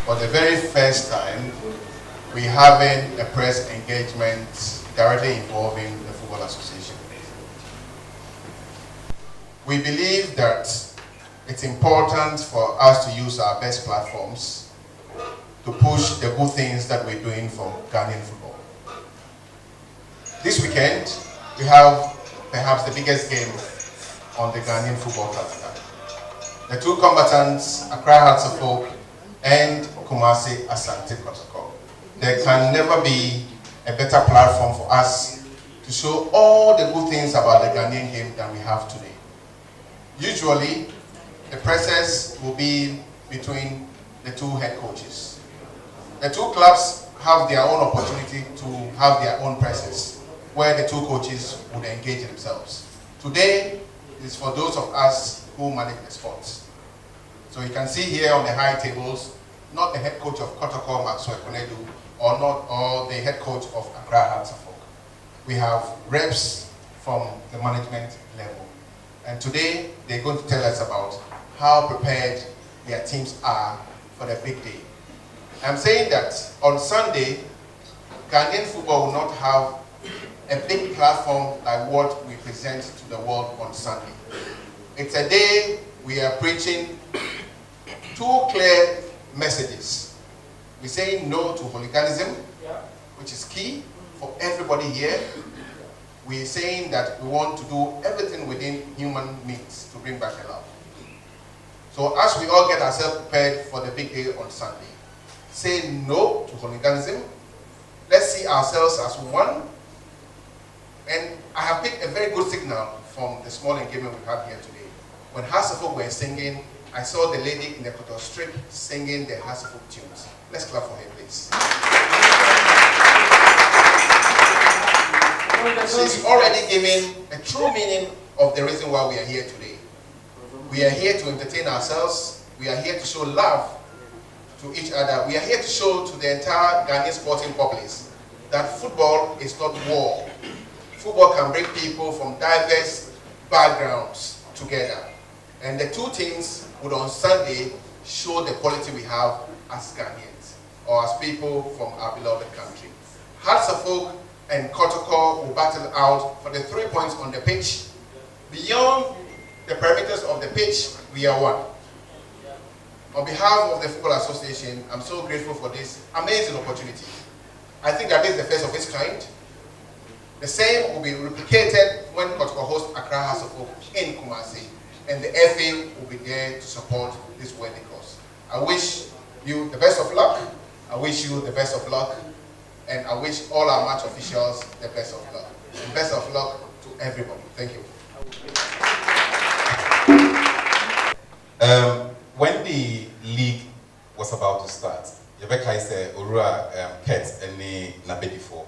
For the very first time, we're having a press engagement directly involving the Football Association. We believe that it's important for us to use our best platforms to push the good things that we're doing for Ghanaian football. This weekend, we have perhaps the biggest game on the Ghanaian football calendar. The two combatants, Accra Hearts of Oak and Kumasi, Asante, Kotoko. There can never be a better platform for us to show all the good things about the Ghanaian game than we have today. Usually, the presses will be between the two head coaches. The two clubs have their own opportunity to have their own presses, where the two coaches would engage themselves. Today is for those of us who manage the sports. So you can see here on the high tables, not the head coach of Kotoko, Maxwell Konedu, or the head coach of Accra Hearts of Oak. We have reps from the management level. And today, they're going to tell us about how prepared their teams are for the big day. I'm saying that on Sunday, Ghanaian football will not have a big platform like what we present to the world on Sunday. It's a day we are preaching two clear messages. We're saying no to hooliganism, which is key for everybody here. We're saying that we want to do everything within human means to bring back the love. So as we all get ourselves prepared for the big day on Sunday, say no to hooliganism. Let's see ourselves as one. And I have picked a very good signal from the small engagement we had here today. When Hasselhoff were singing, I saw the lady in the Kotoko strip singing the Hasselhoff tunes. Let's clap for her, please. She's already giving a true meaning of the reason why we are here today. We are here to entertain ourselves. We are here to show love to each other. We are here to show to the entire Ghanaian sporting populace that football is not war. Football can bring people from diverse backgrounds together. And the two teams would on Sunday show the quality we have as Ghanaians or as people from our beloved country. Hearts of Oak and Kotoko will battle out for the 3 points on the pitch. Beyond the perimeters of the pitch, we are one. On behalf of the Football Association, I'm so grateful for this amazing opportunity. I think that this is the first of its kind. The same will be replicated when Kotoko hosts Accra Hearts of Oak in Kumasi, and the FA will be there to support this worthy cause. I wish you the best of luck. I wish you the best of luck. And I wish all our match officials the best of luck. And best of luck to everybody. Thank you. When the league was about to start, Yabeka said, Urua, Kets, and Nabedi for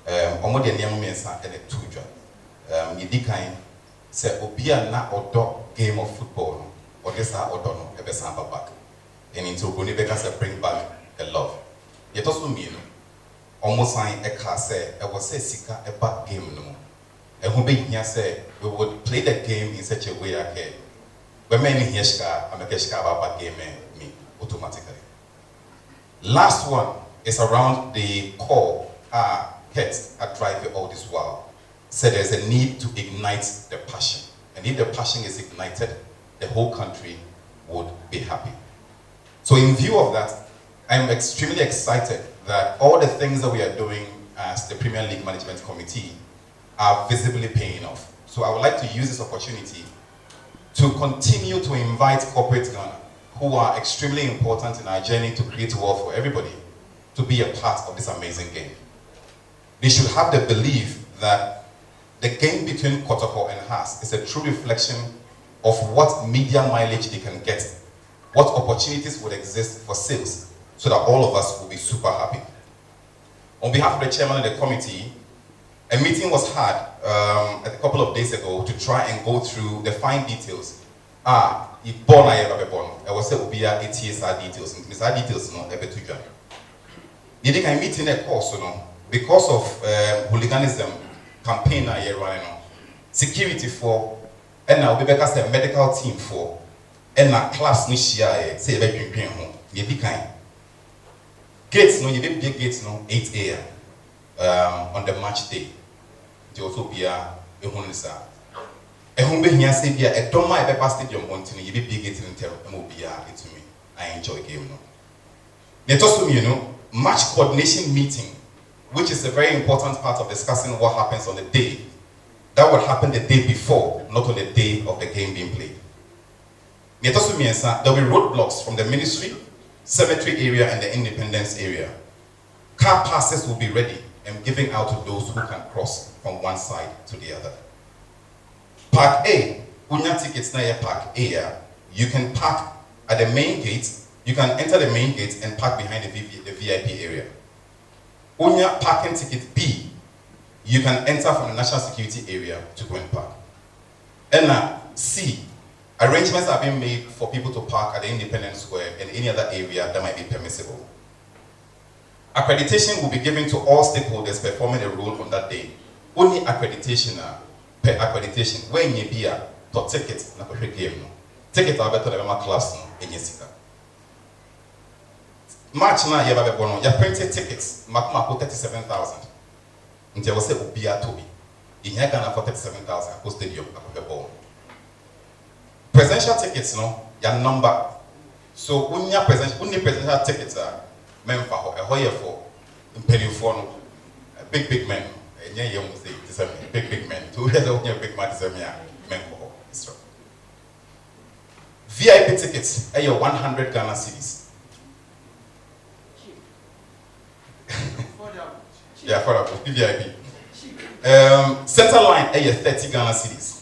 Omodi and Yamumensa and a tuja. Yidikain said, Obia na odo game of football, or this or dono, a besamba back. And into Bunibeka said, bring back the love. Yet also mean almost sign a car say, I was a sika a back game no more. And who be here say, we would play the game in such a way I can. When many here I'm a keshka about game me automatically. Last one is around the core pets that drive you all this while. So there's a need to ignite the passion. And if the passion is ignited, the whole country would be happy. So in view of that, I'm extremely excited that all the things that we are doing as the Premier League Management Committee are visibly paying off. So I would like to use this opportunity to continue to invite corporate Ghana, who are extremely important in our journey to create wealth for everybody, to be a part of this amazing game. They should have the belief that the game between Kotoko and Haas is a true reflection of what media mileage they can get, what opportunities would exist for sales, so that all of us will be super happy. On behalf of the chairman of the committee, a meeting was had a couple of days ago to try and go through the fine details. I was say Ubia ATSR details, and these are details no ebe to join. Did I meet in a course, because of hooliganism campaign I are running on, security for, and now we because a medical team for, and now class ni share say ebe dwin ho. Ye bi kan. Gates no ye big gates no 8 a.m. On the match day. To also be a hunisa. A home being here say, a doma a paper stadium wanting you be big it in terror and will be it to me. I enjoy game. No. Yet also, match coordination meeting, which is a very important part of discussing what happens on the day. That would happen the day before, not on the day of the game being played. Yet also, there will be roadblocks from the ministry, cemetery area, and the independence area. Car passes will be ready and giving out to those who can cross from one side to the other. Park A, unya tickets na Park A, you can park at the main gate. You can enter the main gate and park behind the VIP area. On your parking ticket B, you can enter from the national security area to go and park. And C, arrangements are being made for people to park at the Independence Square and any other area that might be permissible. Accreditation will be given to all stakeholders performing a role on that day. Only accreditation per accreditation when you be a ticket na ko game no. Ticket are better than class no enye sika. March na ye ba be bono, ya printed tickets makuma ko 37,000. Nti wo se obi atobi. Ihia Ghana for 37,000 ko stadium akobɛ ball. Presidential tickets no ya number. So unya presidential tickets men for ho ye for imperial no big men. Enye ye mu say big men. To hear the big man say men for ho. VIP tickets are 100 Ghana cedis. Yeah, for that VIP. Center line are 30 Ghana cedis.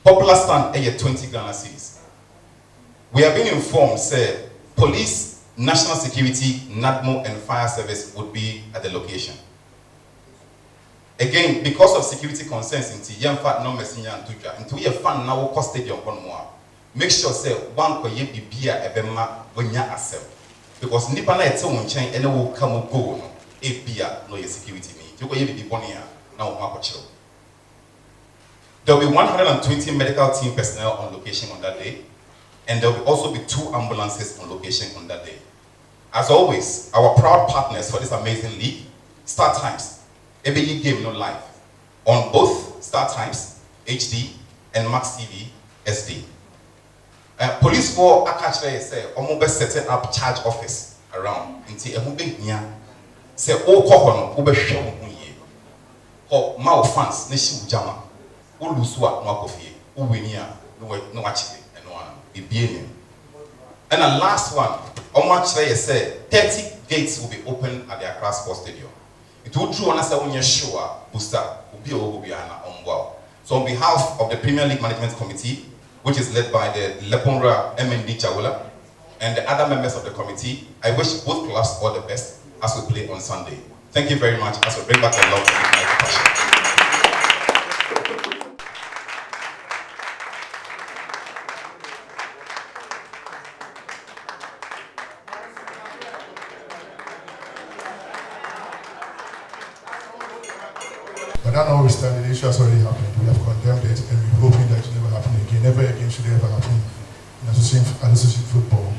Popular stand are 20 Ghana cedis. We have been informed, say, police, national security, NADMO, and fire service would be at the location. Again, because of security concerns, no into your fan now cost stadium on more. Make sure say one ko ye bibia ebema wonya asem. Because nipa na ete won chen ene wo come go no ebia no ye security me. You go ye bibi boni a na wo ma ko chiro. There will be 120 medical team personnel on location on that day, and there will also be 2 ambulances on location on that day. As always, our proud partners for this amazing league, Star Times, every league game no live on both Star Times HD and Max TV SD. Police for Accra say almost setting up charge office around until a moving near say all cohon ube show ye or mal fans nishi jama uluswa no akofie uwenia no actually and one be. And the last one, say 30 gates will be open at the Accra Sports Stadium. It will draw on us when you're sure booster will be on wow. So on behalf of the Premier League Management Committee, which is led by the Leponra MND Chawula and the other members of the committee, I wish both clubs all the best as we play on Sunday. Thank you very much as we bring back the love and ignite passion. But that notwithstanding, the issue has already happened. We have condemned it and we're hoping that it will never happen again. Never again should it ever happen in association football.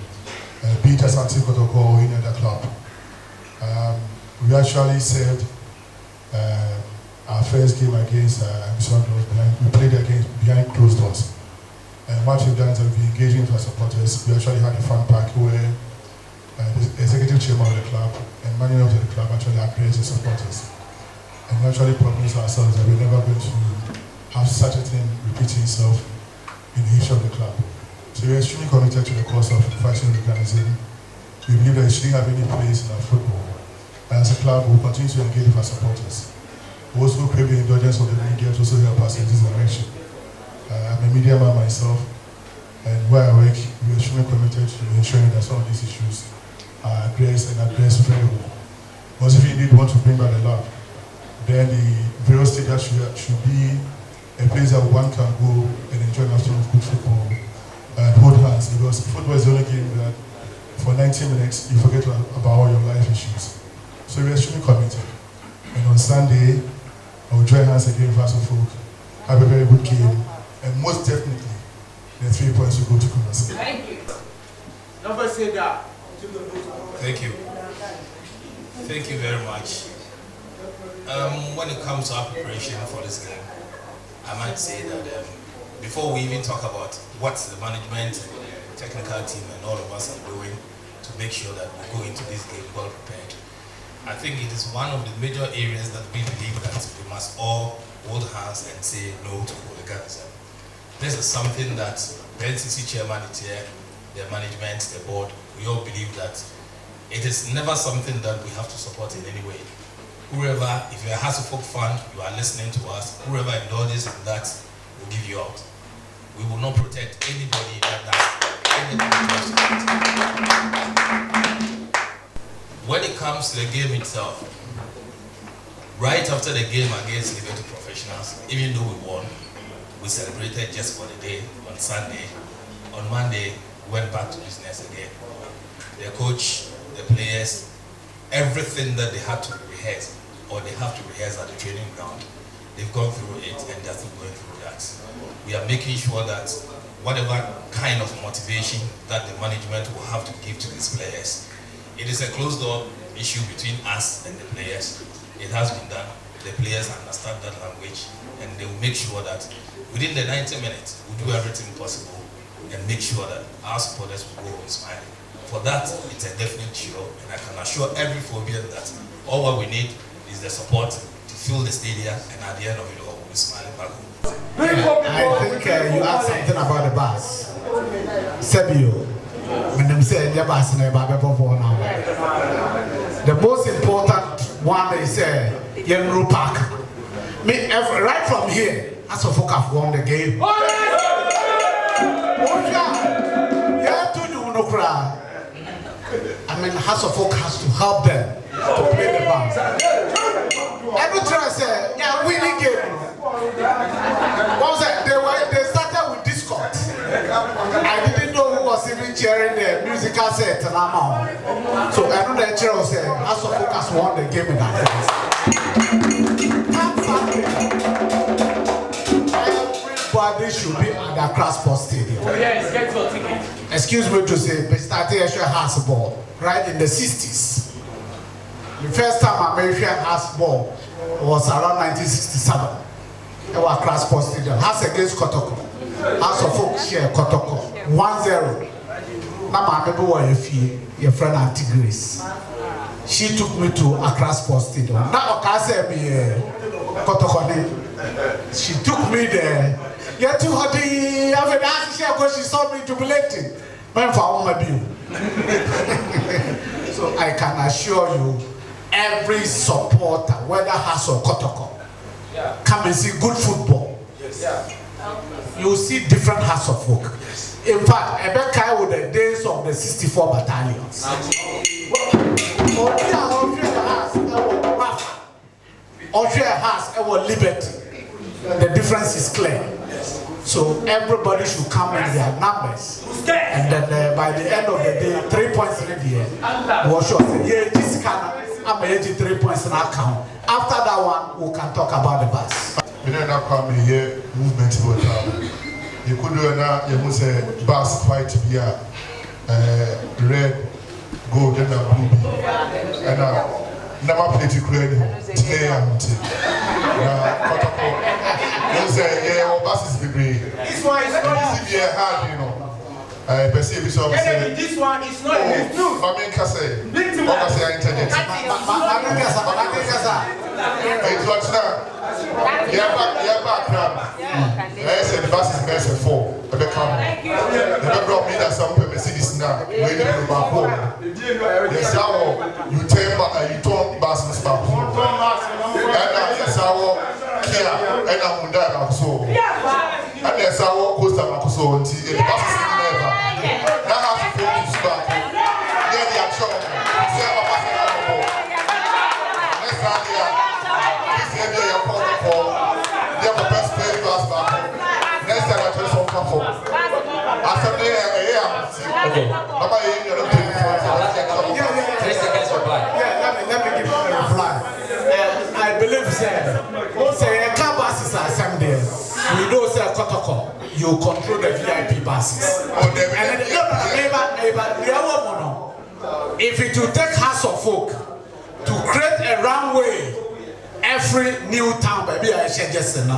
Be it Asante, Kotoko, or any other club. We actually said our first game against we played against behind closed doors. And what we've done is we've been engaging with our supporters. We actually had a fun pack where the executive chairman of the club and manager of the club actually agrees the supporters. And we actually promised ourselves that we're never going to have such a thing repeating itself in the history of the club. So we're extremely committed to the cause of fashion organizing. We believe that it shouldn't have any place in our football. And as a club, we'll continue to engage with our supporters. We also crave the indulgence of the media to also help us in this direction. I'm a media man myself, and where I work, we're extremely committed to ensuring that some of these issues are addressed and addressed very well. Because if you indeed want to bring back the love, then the various stadiums should be a place that one can go and enjoy an afternoon of good football and hold hands, because football is the only game that for 90 minutes you forget about all your life issues. So we're extremely committed. And on Sunday, I will join hands again with Vaso Folk, have a very good game, and most definitely the 3 points will go to Kumasi. Thank you. Number say that. Thank you. Thank you very much. When it comes to our preparation for this game, I might say that before we even talk about what the management, technical team and all of us are doing to make sure that we go into this game well prepared, I think it is one of the major areas that we believe that we must all hold hands and say no to hooliganism. This is something that the NCC chairman is here, the management, the board, we all believe that it is never something that we have to support in any way. Whoever, if you're a Hasselfolk fan, you are listening to us, whoever indulges in that will give you out. We will not protect anybody that comes to the game itself, right after the game against Liberty Professionals, even though we won, we celebrated just for the day on Sunday. On Monday, we went back to business again. The coach, the players, everything that they had to rehearse or they have to rehearse at the training ground, they've gone through it and they're still going through that. We are making sure that whatever kind of motivation that the management will have to give to these players, it is a closed door issue between us and the players. It has been done. The players understand that language and they will make sure that within the 90 minutes, we'll do everything possible and make sure that our supporters will go home smiling. For that, it's a definite sure, and I can assure every phobia that all what we need is the support to fill the stadium, and at the end of it all, we'll be smiling back home. I think you asked something about the bus. Sebio, when them say the bus never before now. The most important one is Yenru Park. Right from here, as a folk have won the game. I mean, House of Folk has to help them to play the band. Every time I say, yeah, winning game. What was that? They started with Discord. I didn't know who was even cheering the musical set. So I know the chair was House of Folk has won the game in everybody should be at the Accra Sports Stadium. Yes, get your ticket. Excuse me to say, but started actually has ball right in the 60s. The first time America has ball was around 1967. It was Accra Sports Stadium. House against Kotoko. House of Folk share Kotoko 1-0. Now my member was your friend Auntie Grace. She took me to Accra Sports Stadium. Now I say me Kotoko. She took me there. You're too hot. She saw me jubilating. So I can assure you, every supporter, whether House or Kotoko, come and see good football. You will see different House of Folk. In fact, I bet I with the days of the 64 battalions. Austria has our liberty. The difference is clear. So everybody should come in their numbers. And then by the end of the day, 3 points in the end. We'll show yeah, this I'm 3 points in our account. After that one, we can talk about the bus. We don't come here movement for travel. You could do now, you must say bus quite be red, gold, and blue. And never play to create today and you say, yeah, buses be brave. This one is not. This is hard, you know. I perceive it's all say. This one is not in the news. I mean, Kase, what say internet? It's what's now. Yeah, back. I said the bus is best at 4. But they come. They brought me that some people see this now. Waiting for back home. Yes, you turn buses back home. And yes, and I'm that so. And there's our coaster so until the bus is never. Now have to focus back. Yeah, they are sure. Let's have here. This area you're calling for. They have the best play bus back. Next time I tell you something for. Asante, okay. Number 8, you're not paying for 3 seconds reply. Yeah, let me give you a reply. I believe say a car buses are Sunday. We know say Kotoko, you control the VIP buses. And if it will take House of Folk to create a runway every new town, baby, I share just and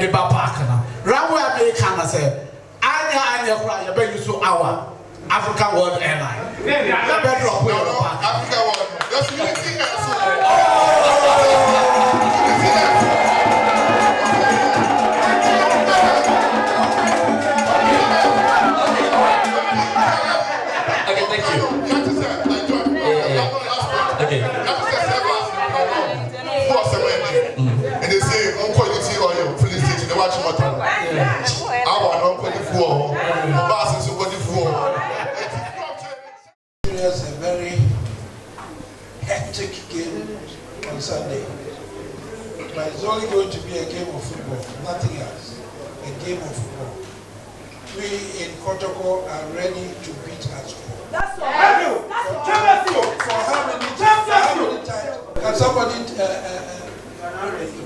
the park now. Runway American say, Anya, you use our African World Airline. Africa World. That's unity. Okay, thank you. Okay. And they say, quality oil, filling station, they watch what our quality buses are quality It's a very hectic we in Kotoko are ready to beat Accra. That's all. For how many times? Can somebody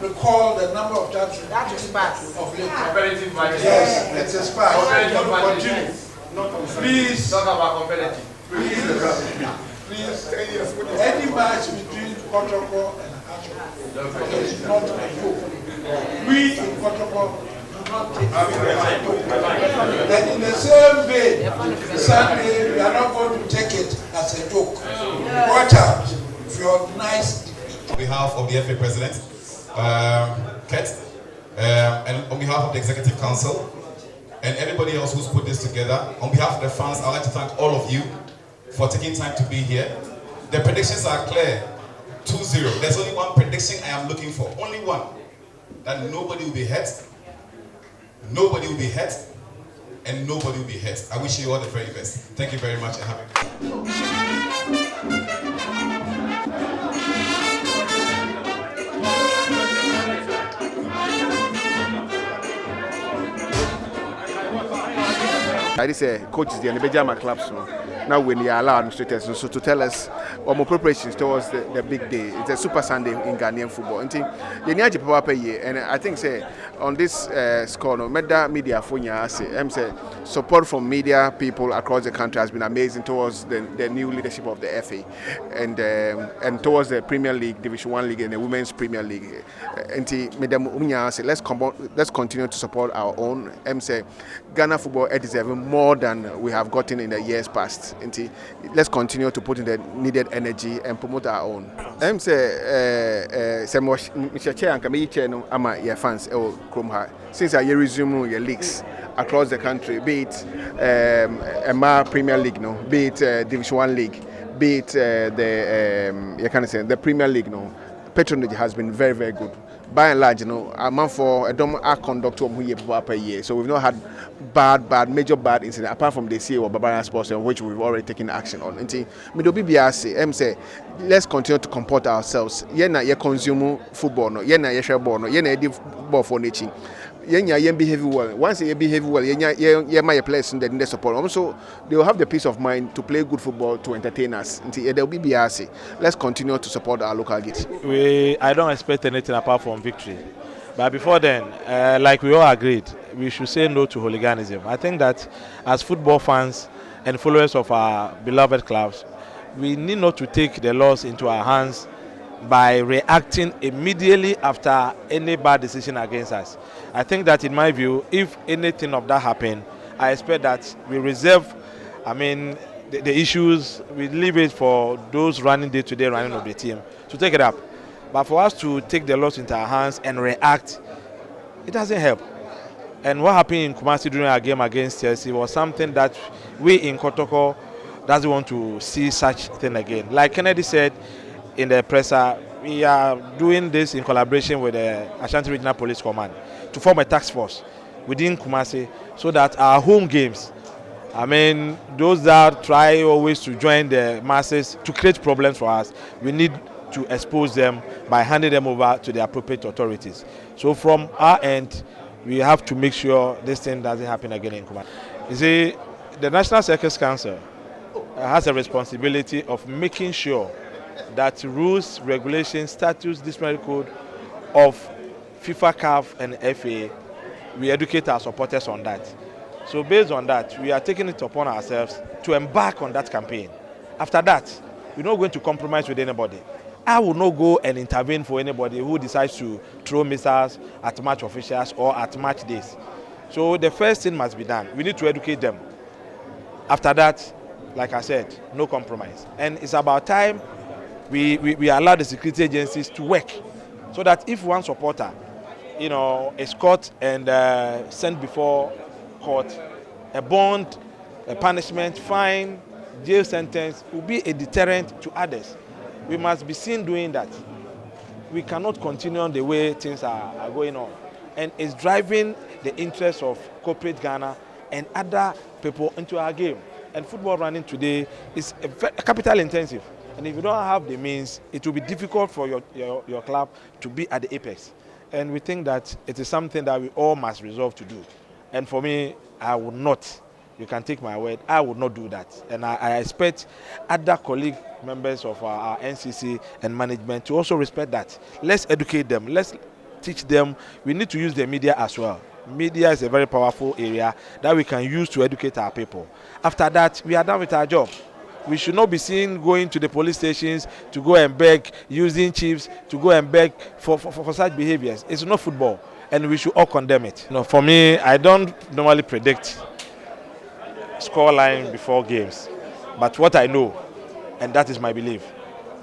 recall the number of times we That is fast. of late? Competitive matches. Yes, it is fast. Competitive Continue. matches. Please, Talk about competitive. please, any match between Kotoko and Accra is not a joke. We in Kotoko do not take it. And in the same vein, Sunday, we are not going to take it as a joke. Watch out for your nice defeat. On behalf of the FA President, Ket, and on behalf of the Executive Council, and everybody else who's put this together, on behalf of the fans, I'd like to thank all of you for taking time to be here. The predictions are clear, 2-0. There's only one prediction I am looking for, only one, that nobody will be hurt, nobody will be hurt, and nobody will be hurt. I wish you all the very best. Thank you very much and have a good day. I say coaches the Nibejama clubs now when they allow administrators so to tell us our preparations towards the big day. It's a Super Sunday in Ghanaian football. And I think say on this score no media say support from media people across the country has been amazing towards the new leadership of the FA and towards the Premier League, Division 1 League and the Women's Premier League. Let's continue to support our own. Say Ghana football deserves more than we have gotten in the years past. Let's continue to put in the needed energy and promote our own. Since I resume your leagues across the country, be it Emma Premier League, no, be it Division 1 League, be it the Premier League, no, patronage has been very, very good. By and large, a month for a conduct per year. So we've not had major bad incident apart from the CEO or Barbarian Sports, on which we've already taken action on. Let's continue to comport ourselves. You consume football, no, you share ball, no, you ball for nature. You behave well. Once you behave well, you my place in the support. Also, they will have the peace of mind to play good football to entertain us. They'll be BRC. Let's continue to support our local kids. I don't expect anything apart from victory. But before then, like we all agreed, we should say no to hooliganism. I think that as football fans and followers of our beloved clubs, we need not to take the laws into our hands by reacting immediately after any bad decision against us. I think that in my view, if anything of that happen, I expect that we reserve, the issues, we leave it for those running day-to-day running of the team to take it up. But for us to take the laws into our hands and react, it doesn't help. And what happened in Kumasi during our game against Chelsea was something that we in Kotoko doesn't want to see such thing again. Like Kennedy said in the presser, we are doing this in collaboration with the Asante Regional Police Command to form a task force within Kumasi so that our home games, those that try always to join the masses to create problems for us, we need to expose them by handing them over to the appropriate authorities. So from our end, we have to make sure this thing doesn't happen again in Kumasi. You see, the National Circus Council has a responsibility of making sure that rules, regulations, statutes, disciplinary code of FIFA, CAF, and FA, we educate our supporters on that. So based on that, we are taking it upon ourselves to embark on that campaign. After that, we're not going to compromise with anybody. I will not go and intervene for anybody who decides to throw missiles at match officials or at match days. So the first thing must be done. We need to educate them. After that, like I said, no compromise. And it's about time we allow the security agencies to work so that if one supporter, is caught and sent before court, a bond, a punishment, fine, jail sentence will be a deterrent to others. We must be seen doing that. We cannot continue on the way things are going on. And it's driving the interests of corporate Ghana and other people into our game. And football running today is capital intensive. And if you don't have the means, it will be difficult for your club to be at the apex. And we think that it is something that we all must resolve to do. And for me, I will not. You can take my word. I would not do that, and I expect other colleague members of our NCC and management to also respect that. Let's educate them. Let's teach them. We need to use the media as well. Media is a very powerful area that we can use to educate our people. After that, we are done with our job. We should not be seen going to the police stations to go and beg, using chiefs to go and beg for such behaviors. It's not football, and we should all condemn it. For me, I don't normally predict scoreline before games, but what I know, and that is my belief,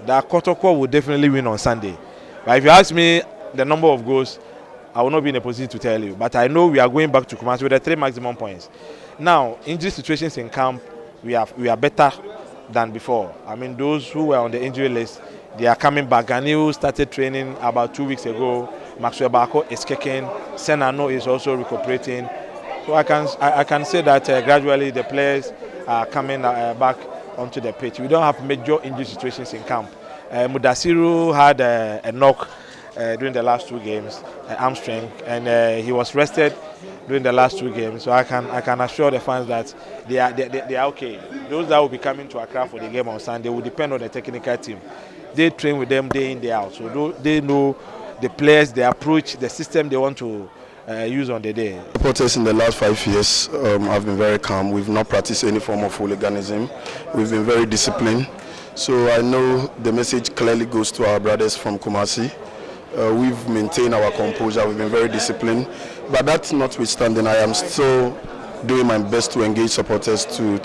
that Kotoko will definitely win on Sunday. But if you ask me the number of goals, I will not be in a position to tell you. But I know we are going back to Kumasi with the 3 maximum points. Now, injury situations in camp, we are better than before. I mean, those who were on the injury list, they are coming back. Ganiu started training about 2 weeks ago. Maxwell Bako is kicking. Senano is also recuperating. So I can say that gradually the players are coming back onto the pitch. We don't have major injury situations in camp. Mudasiru had a knock during the last 2 games, arm strength, and he was rested during the last 2 games. So I can assure the fans that they are okay. Those that will be coming to Accra for the game on Sunday will depend on the technical team. They train with them day in, day out, so they know the players, the approach, the system they want to use on the day. Supporters in the last 5 years have been very calm. We've not practiced any form of hooliganism. We've been very disciplined. So I know the message clearly goes to our brothers from Kumasi. We've maintained our composure. We've been very disciplined. But that's notwithstanding, I am still doing my best to engage supporters to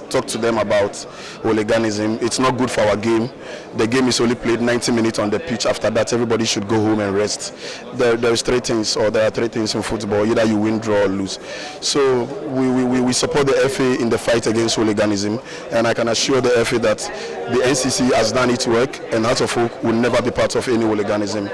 talk to them about hooliganism. It's not good for our game. The game is only played 90 minutes on the pitch. After that, everybody should go home and rest. There are 3 things in football: either you win, draw, or lose. So we support the FA in the fight against hooliganism, and I can assure the FA that the NCC has done its work, and Hearts of Oak will never be part of any hooliganism.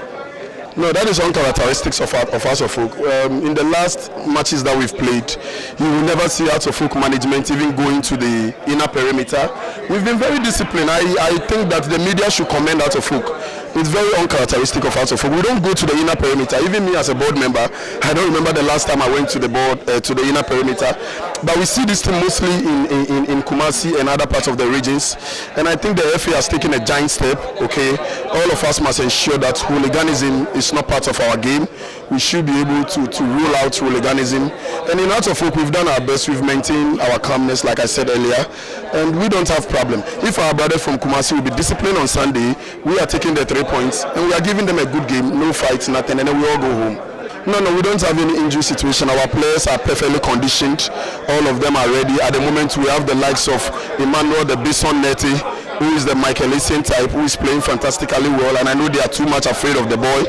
No, that is uncharacteristics of Hearts of Oak. In the last matches that we've played, you will never see Hearts of Oak management even going to the inner perimeter. We've been very disciplined. I think that the media should commend Hearts of Oak. It's very uncharacteristic of Hearts of Oak. We don't go to the inner perimeter. Even me as a board member, I don't remember the last time I went to the inner perimeter. But we see this thing mostly in Kumasi and other parts of the regions. And I think the FA has taken a giant step. Okay, all of us must ensure that hooliganism is not part of our game. We should be able to rule out hooliganism. And in Hearts of Oak, we've done our best. We've maintained our calmness, like I said earlier, and we don't have problem. If our brother from Kumasi will be disciplined on Sunday, we are taking the 3 points and we are giving them a good game, no fights, nothing, and then we all go home. No, we don't have any injury situation. Our players are perfectly conditioned. All of them are ready. At the moment, we have the likes of Emmanuel, the Bison Neti, who is the Michael Essien type, who is playing fantastically well, and I know they are too much afraid of the boy.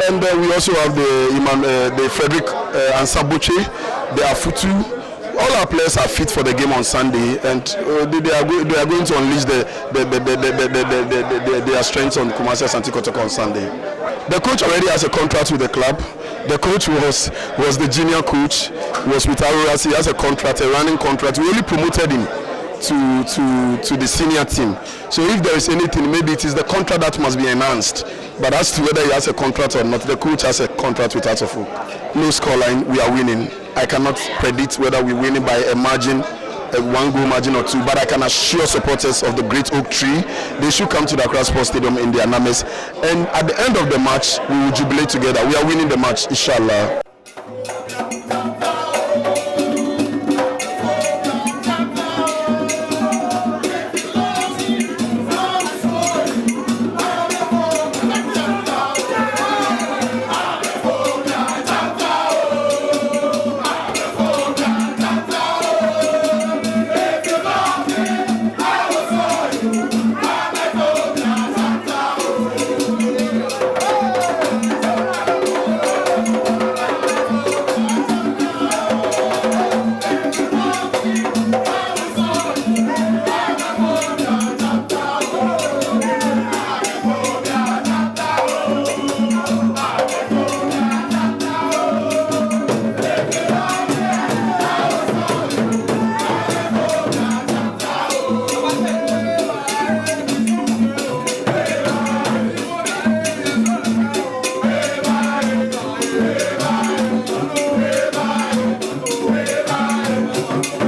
And we also have the Frederick Ansabuche, the Afutu. All our players are fit for the game on Sunday, and they are going to unleash their strengths on Kumasi Asante Kotoko on Sunday. The coach already has a contract with the club. The coach was the junior coach, was with Aroras. He has a contract, a running contract. We only promoted him to the senior team. So if there is anything, maybe it is the contract that must be enhanced. But as to whether he has a contract or not, the coach has a contract with Hearts of Oak. No scoreline, we are winning. I cannot predict whether we're winning by a margin, a 1-goal margin or 2, but I can assure supporters of the Great Oak Tree, they should come to the Accra Sports Stadium in their names. And at the end of the match, we will jubilate together. We are winning the match, inshallah. Thank you.